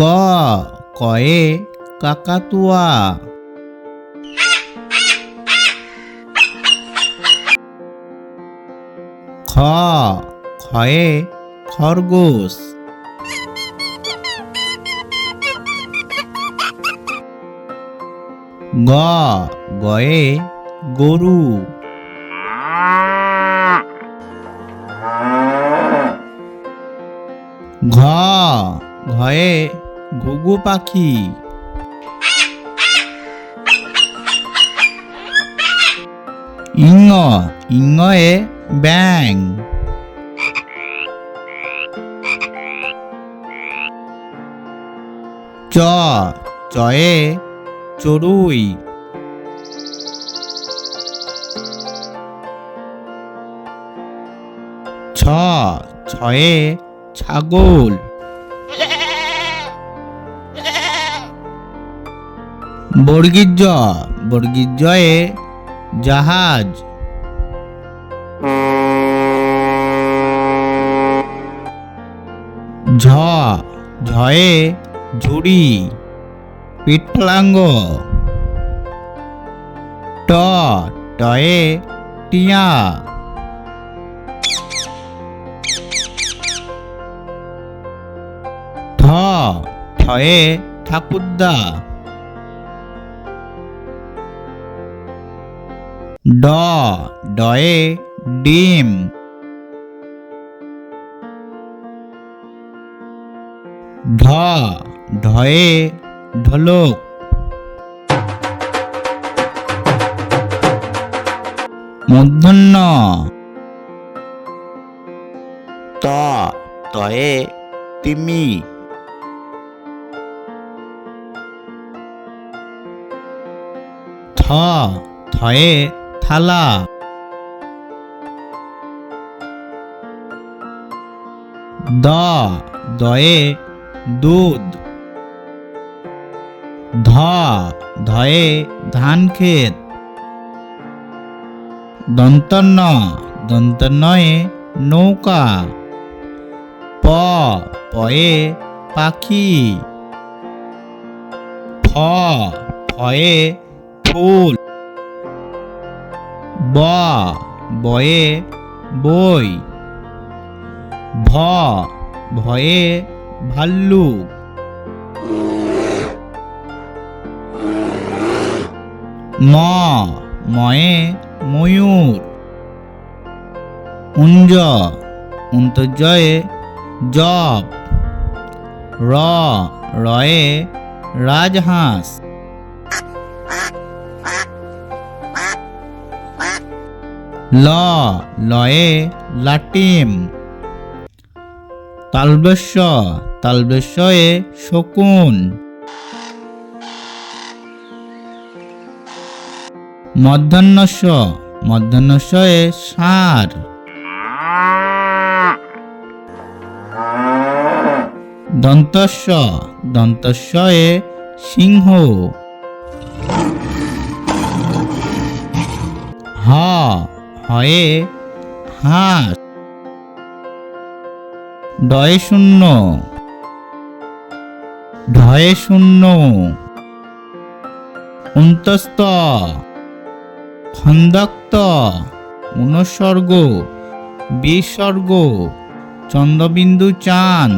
ক কয়ে কাকাতুয়া। খ খয়ে খরগোশ। গ গয়ে গরু। ঘ ঘয়ে ঘুঘু পাখি। ইঙ ইঙয়ে ব্যাঙ। চ চয়ে চড়ুই। ছ ছয়ে ছাগল। বর্গীর জ বর্গীর জয়ে জাহাজ। ঝ ঝয়ে ঝুড়ি পিঠলাঙ্গ। ট টয়ে টিয়া। ঠ ঠয়ে ঠাকুরদা। ড ডয়ে ডিম। ঢ ঢয়ে ঢোলক। মূর্ধন্য ত তয়ে তিমি। থ থয়ে থালা। দ দয়ে দুধ। ধ ধয়ে ধান ক্ষেত। দন্তন্য দন্তন্নয়ে নৌকা। প পয়ে পাখি। ফ ফয়ে ফুল। ব বয়ে বই। ভ ভয়ে ভাল্লুক। ম ময়ে ময়ূর। উঞ্জ উন্তর্জয়ে জব। র রয়ে রাজহাঁস। ল লয়ে লাটিম। তালবেশ্য তালবেশ্যয়ে শকুন। মধ্যাহ্নস্য মধ্যাহ্নস্যয়ে ষাঁড়। দন্তস্য দন্তস্যয়ে সিংহ। হ হয়ে হাঁস। ডয়ে শূন্য ঢয়ে শূন্য। অন্তস্থ খন্দক্ত অনুসর্গ বিসর্গ চন্দ্রবিন্দু চাঁদ।